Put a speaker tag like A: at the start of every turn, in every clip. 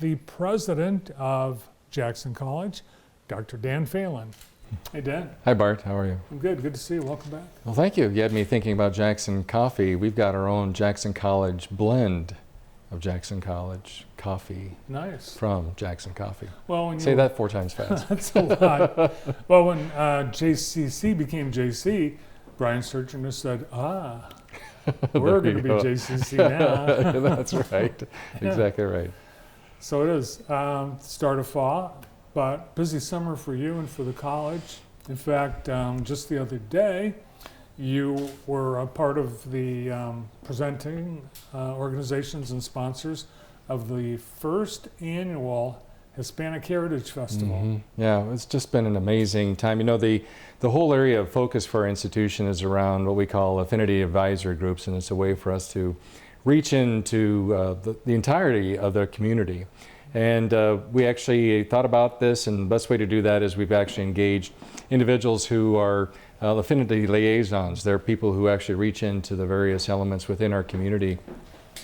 A: the president of Jackson College, Dr. Dan Phelan. Hey, Dan.
B: Hi, Bart. How are you?
A: I'm good. Good to see you. Welcome back.
B: Well, thank you. You had me thinking about Jackson coffee. We've got our own Jackson College blend of Jackson College coffee.
A: Nice.
B: From Jackson Coffee.
A: Well, when
B: Say that 4 times fast.
A: That's a lot. Well, when JCC became JC, Brian Sturgeon said, we're going to be JCC now.
B: That's right. Exactly right.
A: So it is start of fall, but busy summer for you and for the college. In fact, just the other day, you were a part of the presenting organizations and sponsors of the first annual Hispanic Heritage Festival.
B: Mm-hmm. Yeah, it's just been an amazing time. You know, the whole area of focus for our institution is around what we call affinity advisory groups, and it's a way for us to reach into the entirety of the community. And we actually thought about this, and the best way to do that is we've actually engaged individuals who are affinity liaisons. They're people who actually reach into the various elements within our community,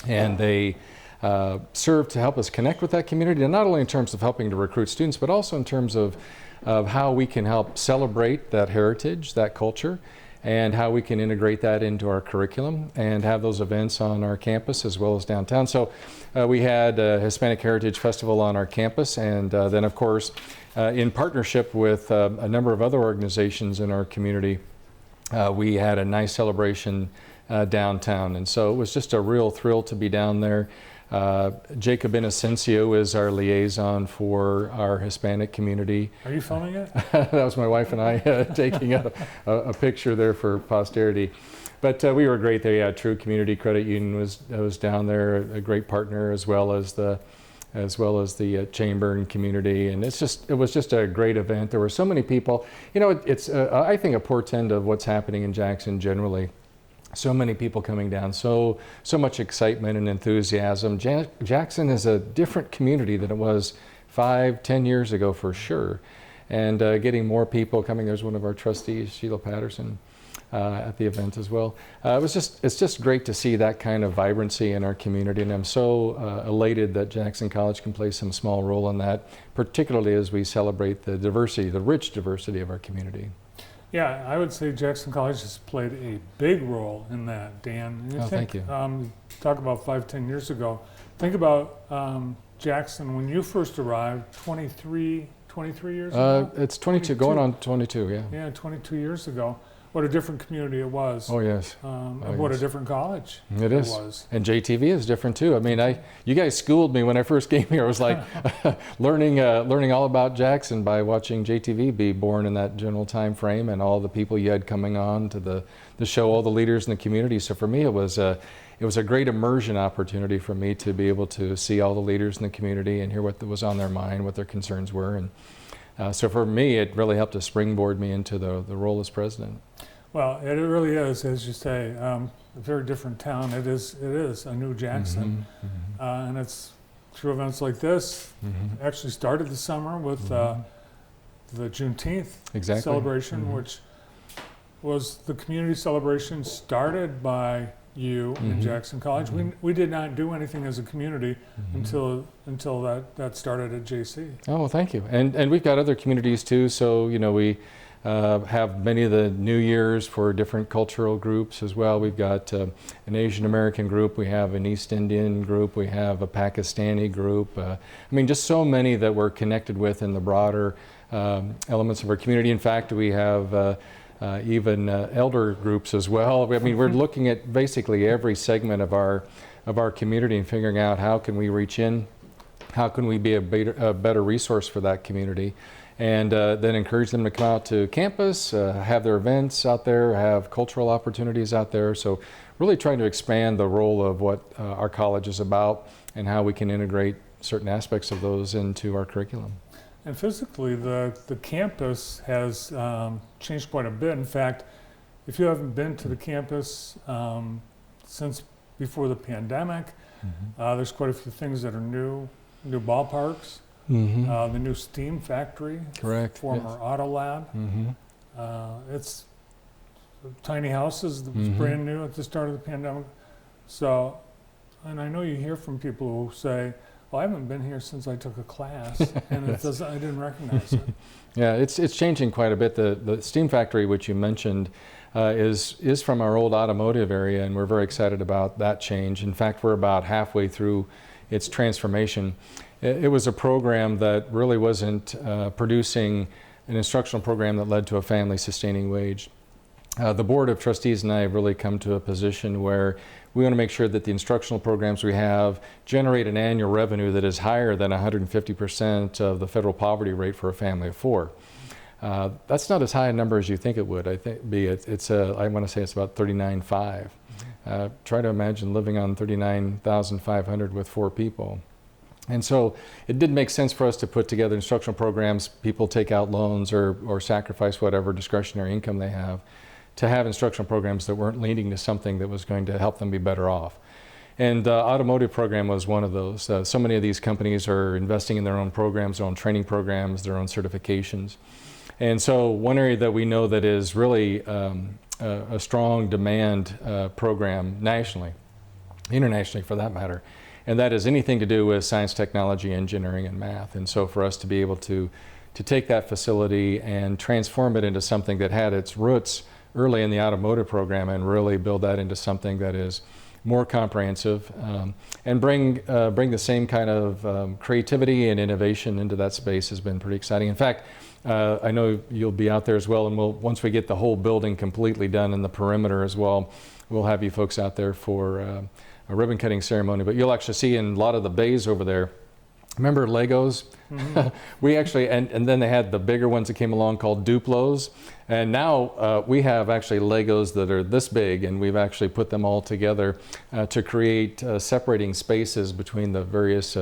B: and they serve to help us connect with that community, and not only in terms of helping to recruit students, but also in terms of how we can help celebrate that heritage, that culture, and how we can integrate that into our curriculum and have those events on our campus as well as downtown. So we had a Hispanic Heritage Festival on our campus, and then of course in partnership with a number of other organizations in our community, we had a nice celebration downtown, and so it was just a real thrill to be down there. Jacob Inocencio is our liaison for our Hispanic community.
A: Are you filming it?
B: That was my wife and I taking a picture there for posterity. But we were great there. Yeah, True Community Credit Union was down there, a great partner, as well as the chamber and community. And it was just a great event. There were so many people. You know, it's I think a portend of what's happening in Jackson generally. So many people coming down, so much excitement and enthusiasm. Jackson is a different community than it was 5-10 years ago for sure. And getting more people coming. There's one of our trustees, Sheila Patterson, at the event as well. It's just great to see that kind of vibrancy in our community, and I'm so elated that Jackson College can play some small role in that, particularly as we celebrate the diversity, the rich diversity of our community.
A: Yeah, I would say Jackson College has played a big role in that, Dan. And
B: thank you.
A: Talk about 5-10 years ago. Think about Jackson when you first arrived, 23 years ago?
B: It's 22, going on 22, yeah.
A: Yeah, 22 years ago. What a different community it was.
B: Oh, yes.
A: What a different college
B: it was. And JTV is different too. I mean, you guys schooled me when I first came here. I was like learning all about Jackson by watching JTV be born in that general time frame, and all the people you had coming on to the show, all the leaders in the community. So for me, it was a great immersion opportunity for me to be able to see all the leaders in the community and hear what was on their mind, what their concerns were. And so for me, it really helped to springboard me into the role as president.
A: Well, it really is, as you say, a very different town. It is a new Jackson, and it's through events like this. Actually started the summer with the Juneteenth celebration, which was the community celebration started by you in Jackson College. We did not do anything as a community until that started at JC.
B: Oh, well, thank you. And we've got other communities too. So we have many of the New Year's for different cultural groups as well. We've got an Asian American group, we have an East Indian group, we have a Pakistani group. I mean, just so many that we're connected with in the broader elements of our community. In fact, we have even elder groups as well. I mean, we're looking at basically every segment of our community and figuring out how can we reach in, how can we be a better resource for that community, and then encourage them to come out to campus, have their events out there, have cultural opportunities out there. So really trying to expand the role of what our college is about and how we can integrate certain aspects of those into our curriculum.
A: And physically, the campus has changed quite a bit. In fact, if you haven't been to the campus since before the pandemic, there's quite a few things that are new ballparks, the new steam factory,
B: correct,
A: former auto lab. It's tiny houses that was brand new at the start of the pandemic. So, and I know you hear from people who say, well, I haven't been here since I took a class, and I didn't recognize it.
B: Yeah, it's changing quite a bit. The steam factory, which you mentioned, is from our old automotive area, and we're very excited about that change. In fact, we're about halfway through its transformation. It was a program that really wasn't producing an instructional program that led to a family-sustaining wage. The Board of Trustees and I have really come to a position where we want to make sure that the instructional programs we have generate an annual revenue that is higher than 150% of the federal poverty rate for a family of 4. That's not as high a number as you think it would. I want to say it's about 39.5. Try to imagine living on 39,500 with 4 people. And so it did make sense for us to put together instructional programs. People take out loans or sacrifice whatever discretionary income they have to have instructional programs that weren't leading to something that was going to help them be better off. And the automotive program was one of those. So many of these companies are investing in their own programs, their own training programs, their own certifications. And so one area that we know that is really a strong demand program nationally, internationally for that matter, and that is anything to do with science, technology, engineering, and math. And so for us to be able to take that facility and transform it into something that had its roots early in the automotive program and really build that into something that is more comprehensive and bring the same kind of creativity and innovation into that space has been pretty exciting. In fact, I know you'll be out there as well, and once we get the whole building completely done and the perimeter as well, we'll have you folks out there for a ribbon cutting ceremony. But you'll actually see in a lot of the bays over there, remember Legos? Mm-hmm. We actually, and then they had the bigger ones that came along called Duplos. And now we have actually Legos that are this big, and we've actually put them all together to create separating spaces between the various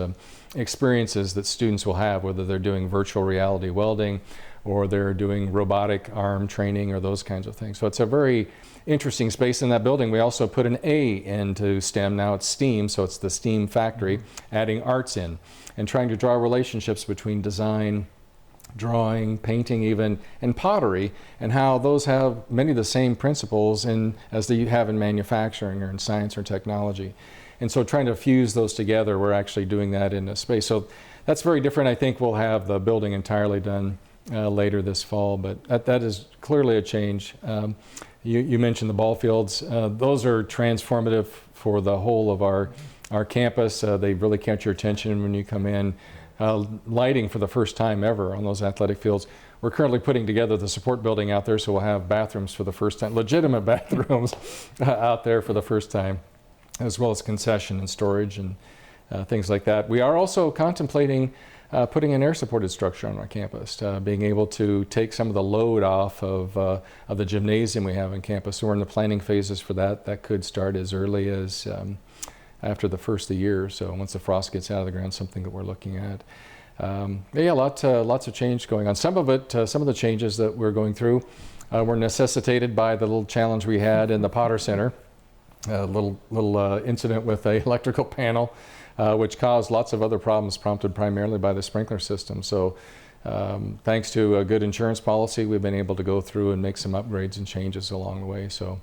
B: experiences that students will have, whether they're doing virtual reality welding or they're doing robotic arm training or those kinds of things. So it's a very interesting space in that building. We also put an A into STEM. Now it's STEAM, so it's the STEAM factory, adding arts in and trying to draw relationships between design, drawing, painting even, and pottery, and how those have many of the same principles as you have in manufacturing or in science or technology. And so trying to fuse those together, we're actually doing that in a space. So that's very different. I think we'll have the building entirely done later this fall, but that is clearly a change. You mentioned the ball fields. Those are transformative for the whole of our campus. They really catch your attention when you come in. Lighting for the first time ever on those athletic fields. We're currently putting together the support building out there, so we'll have bathrooms for the first time, legitimate bathrooms out there for the first time, as well as concession and storage and things like that. We are also contemplating putting an air-supported structure on our campus, being able to take some of the load off of the gymnasium we have on campus. So we're in the planning phases for that. That could start as early as after the first of the year. So once the frost gets out of the ground, something that we're looking at. Yeah, lots of change going on. Some of the changes that we're going through were necessitated by the little challenge we had in the Potter Center. A little incident with an electrical panel, which caused lots of other problems prompted primarily by the sprinkler system. So thanks to a good insurance policy, we've been able to go through and make some upgrades and changes along the way. So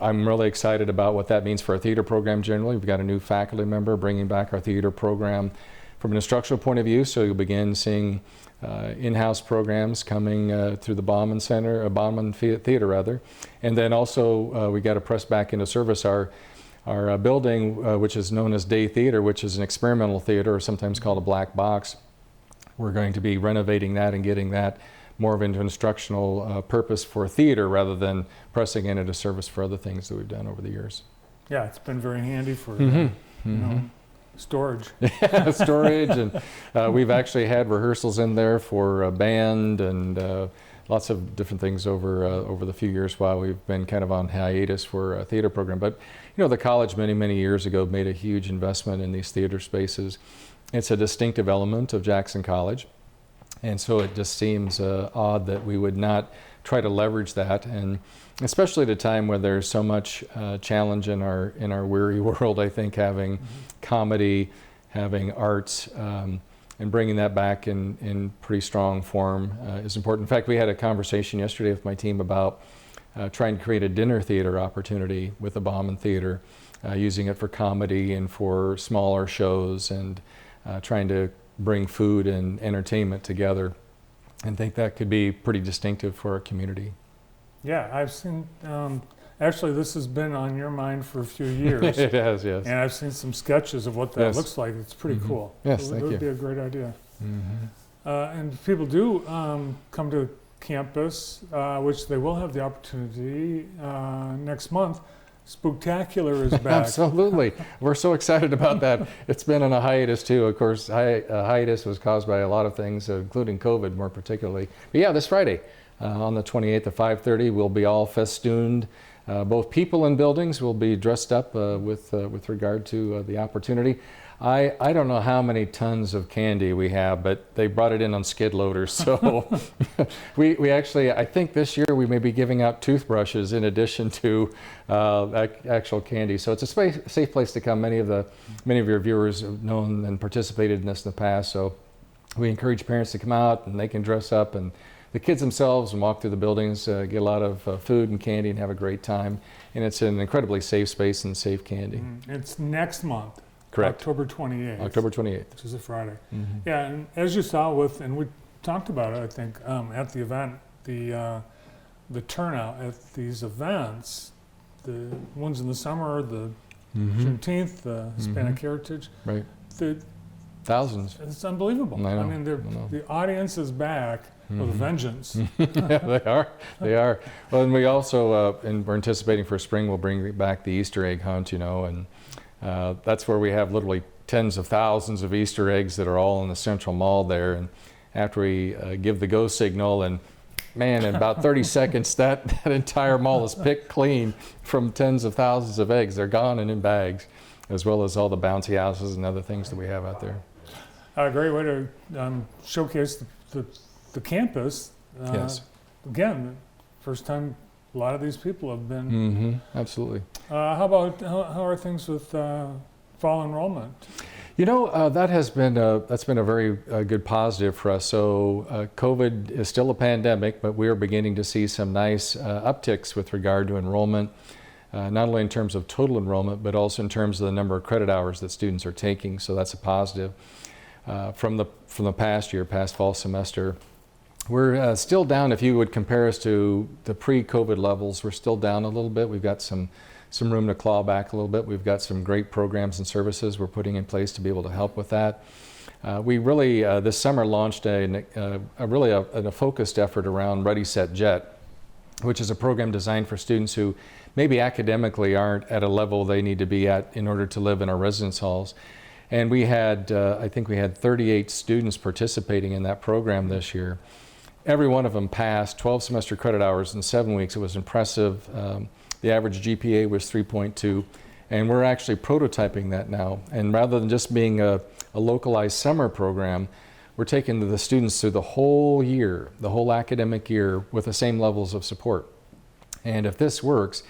B: I'm really excited about what that means for our theater program generally. We've got a new faculty member bringing back our theater program from an instructional point of view. So you'll begin seeing in-house programs coming through the Bauman Theater rather. And then also we got to press back into service our building, which is known as Day Theater, which is an experimental theater, or sometimes called a black box. We're going to be renovating that and getting that more of an instructional purpose for theater rather than pressing it into service for other things that we've done over the years.
A: Yeah, it's been very handy for storage.
B: Yeah, storage, and we've actually had rehearsals in there for a band and lots of different things over the few years while we've been kind of on hiatus for a theater program. But the college many years ago made a huge investment in these theater spaces. It's a distinctive element of Jackson College. And so it just seems odd that we would not try to leverage that, and especially at a time where there's so much challenge in our weary world. I think having comedy, having arts, and bringing that back in pretty strong form is important. In fact, we had a conversation yesterday with my team about trying to create a dinner theater opportunity with the Bauman Theater using it for comedy and for smaller shows, and trying to bring food and entertainment together. And think that could be pretty distinctive for our community.
A: Yeah, I've seen, actually this has been on your mind for a few years.
B: It has, yes.
A: And I've seen some sketches of what that
B: Yes.
A: looks like. It's pretty cool.
B: Yes,
A: It
B: thank
A: would
B: you.
A: be a great idea.
B: Mm-hmm.
A: And people do come to campus, which they will have the opportunity next month. Spooktacular is back.
B: Absolutely. We're so excited about that. It's been on a hiatus too. Of course, hiatus was caused by a lot of things, including COVID more particularly. But yeah, this Friday on the 28th at 5:30, we'll be all festooned. Both people and buildings will be dressed up with regard to the opportunity. I don't know how many tons of candy we have, but they brought it in on skid loaders. So we actually, I think this year we may be giving out toothbrushes in addition to actual candy. So it's a safe place to come. Many of your viewers have known and participated in this in the past. So we encourage parents to come out, and they can dress up, and the kids themselves and walk through the buildings, get a lot of food and candy and have a great time. And it's an incredibly safe space and safe candy.
A: It's next month.
B: Correct.
A: October 28th.
B: October 28th.
A: Which is a Friday.
B: Mm-hmm.
A: Yeah, and as you saw and we talked about it, I think, at the event, the turnout at these events, the ones in the summer, the Juneteenth, the Hispanic Heritage,
B: Right.
A: the,
B: Thousands.
A: it's unbelievable.
B: I know,
A: mean,
B: know.
A: the audience is back with a vengeance.
B: Yeah, they are. They are. Well, and we also, and we're anticipating for spring, we'll bring back the Easter egg hunt, and that's where we have literally tens of thousands of Easter eggs that are all in the central mall there. And after we give the go signal, and man, in about 30 seconds, that entire mall is picked clean from tens of thousands of eggs. They're gone and in bags, as well as all the bouncy houses and other things that we have out there.
A: A great way to showcase the campus.
B: Yes.
A: Again, first time a lot of these people have been.
B: Mm-hmm. Absolutely.
A: How are things with fall enrollment?
B: That's been a very good positive for us. So COVID is still a pandemic, but we are beginning to see some nice upticks with regard to enrollment, not only in terms of total enrollment, but also in terms of the number of credit hours that students are taking. So that's a positive. From the past fall semester, we're still down. If you would compare us to the pre-COVID levels, we're still down a little bit. We've got some room to claw back a little bit. We've got some great programs and services we're putting in place to be able to help with that. We really, this summer, launched a focused effort around Ready, Set, Jet, which is a program designed for students who maybe academically aren't at a level they need to be at in order to live in our residence halls. And we had, I think we had 38 students participating in that program this year. Every one of them passed 12 semester credit hours in 7 weeks. It was impressive. The average GPA was 3.2, and we're actually prototyping that now. And rather than just being a localized summer program, we're taking the students through the whole year, the whole academic year, with the same levels of support. And if this works,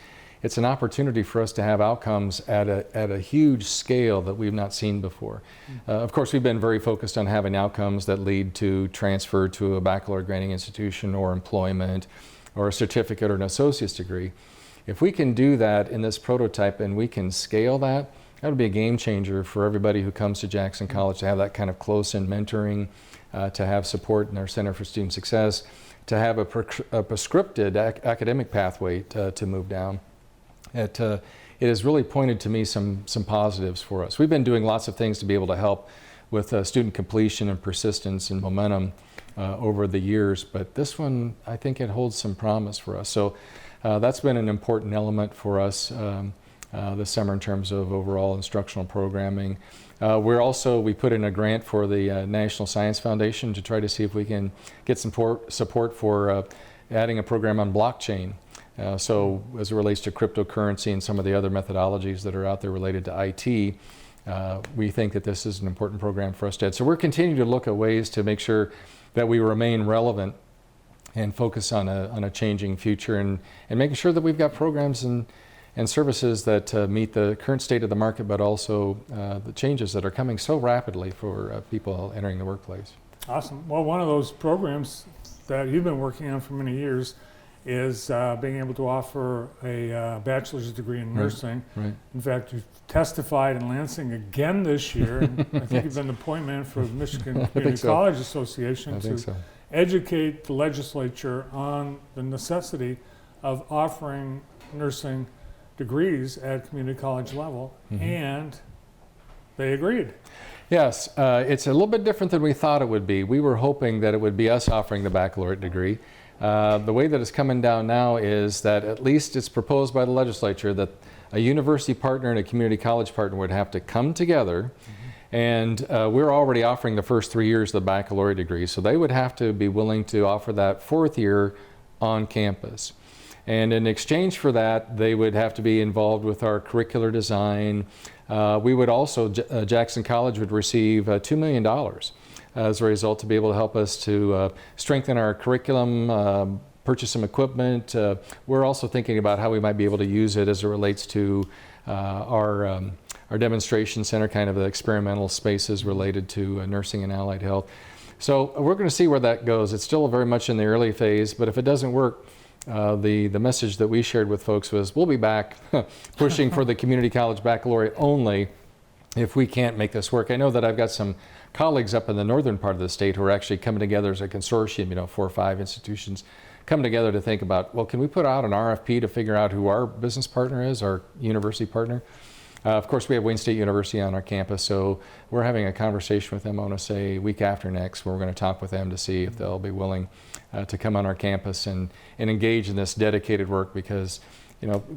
B: it's an opportunity for us to have outcomes at a huge scale that we've not seen before. Of course, we've been very focused on having outcomes that lead to transfer to a baccalaureate granting institution or employment or a certificate or an associate's degree. If we can do that in this prototype and we can scale that, that would be a game changer for everybody who comes to Jackson College, to have that kind of close-in mentoring, to have support in our Center for Student Success, to have a prescripted academic pathway to move down. It has really pointed to me some positives for us. We've been doing lots of things to be able to help with student completion and persistence and momentum over the years, but this one, I think it holds some promise for us. So that's been an important element for us this summer in terms of overall instructional programming. We put in a grant for the National Science Foundation to try to see if we can get some support for adding a program on blockchain. So as it relates to cryptocurrency and some of the other methodologies that are out there related to IT, we think that this is an important program for us to add. So we're continuing to look at ways to make sure that we remain relevant and focus on a changing future, and making sure that we've got programs and services that meet the current state of the market, but also the changes that are coming so rapidly for people entering the workplace.
A: Awesome. Well, one of those programs that you've been working on for many years is being able to offer a bachelor's degree in nursing.
B: Right.
A: In fact, you testified in Lansing again this year. And I think you've been the point man for the Michigan Community
B: so.
A: College Association
B: I think
A: to
B: so.
A: educate the legislature on the necessity of offering nursing degrees at community college level, and they agreed.
B: Yes, it's a little bit different than we thought it would be. We were hoping that it would be us offering the baccalaureate degree. The way that it's coming down now is that at least it's proposed by the legislature that a university partner and a community college partner would have to come together, and we're already offering the first 3 years of the baccalaureate degree, so they would have to be willing to offer that 4th year on campus. And in exchange for that, they would have to be involved with our curricular design. We would also, Jackson College would receive $2 million as a result to be able to help us to strengthen our curriculum, purchase some equipment. We're also thinking about how we might be able to use it as it relates to our demonstration center, kind of the experimental spaces related to nursing and allied health. So we're going to see where that goes. It's still very much in the early phase, but if it doesn't work, the message that we shared with folks was we'll be back pushing for the community college baccalaureate only if we can't make this work. I know that I've got some colleagues up in the northern part of the state who are actually coming together as a consortium, 4 or 5 institutions coming together to think about, well, can we put out an RFP to figure out who our business partner is, our university partner? Of course, we have Wayne State University on our campus, so we're having a conversation with them, I want to say, week after next, where we're going to talk with them to see if they'll be willing to come on our campus and engage in this dedicated work, because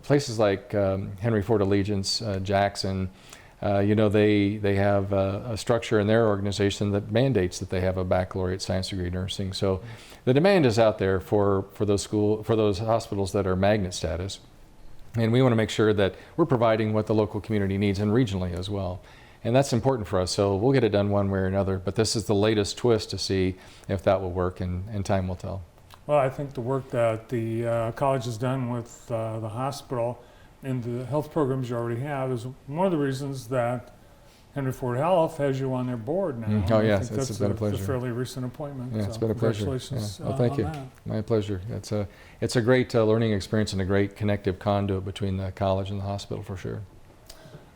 B: places like Henry Ford Allegiance, Jackson, they have a structure in their organization that mandates that they have a baccalaureate science degree in nursing. So the demand is out there for those hospitals that are magnet status. And we want to make sure that we're providing what the local community needs, and regionally as well. And that's important for us, so we'll get it done one way or another. But this is the latest twist to see if that will work, and time will tell.
A: Well, I think the work that the college has done with the hospital and the health programs you already have is one of the reasons that Henry Ford Health has you on their board now.
B: Oh,
A: I
B: yes,
A: think
B: it's been a pleasure.
A: It's a fairly recent appointment.
B: Yeah,
A: so
B: it's been a pleasure.
A: Congratulations.
B: Yeah. Oh, thank you.
A: On that.
B: My pleasure. It's a great learning experience and a great connective conduit between the college and the hospital, for sure.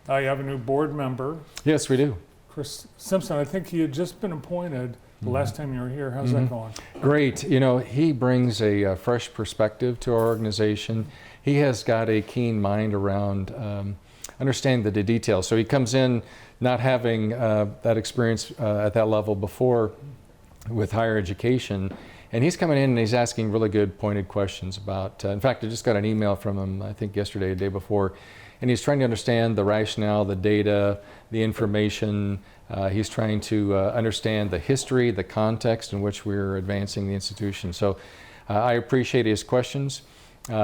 A: You have a new board member,
B: Yes, we do.
A: Chris Simpson. I think he had just been appointed the last time you were here. How's that going?
B: Great. He brings a fresh perspective to our organization. He has got a keen mind around understanding the details. So he comes in not having that experience at that level before with higher education. And he's coming in and he's asking really good pointed questions about, in fact, I just got an email from him, I think yesterday, the day before, and he's trying to understand the rationale, the data, the information. He's trying to understand the history, the context in which we're advancing the institution. So I appreciate his questions.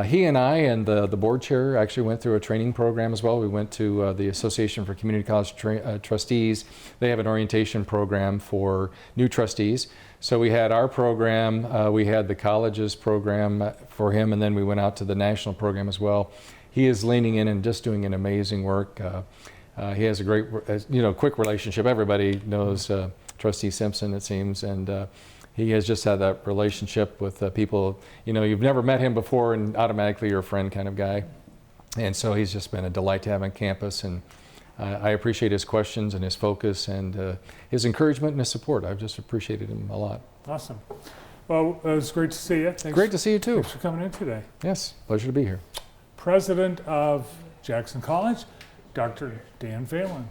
B: He and I and the board chair actually went through a training program as well. We went to the Association for Community College Trustees. They have an orientation program for new trustees. So we had our program, we had the college's program for him, and then we went out to the national program as well. He is leaning in and just doing an amazing work. He has a great, quick relationship. Everybody knows Trustee Simpson, it seems, and he has just had that relationship with people. You've never met him before, and automatically you're a friend kind of guy. And so he's just been a delight to have on campus, and I appreciate his questions and his focus and his encouragement and his support. I've just appreciated him a lot.
A: Awesome. Well, it was great to see you. Thanks.
B: Great to see you too.
A: Thanks for coming in today.
B: Yes, pleasure to be here.
A: President of Jackson College, Dr. Dan Phelan.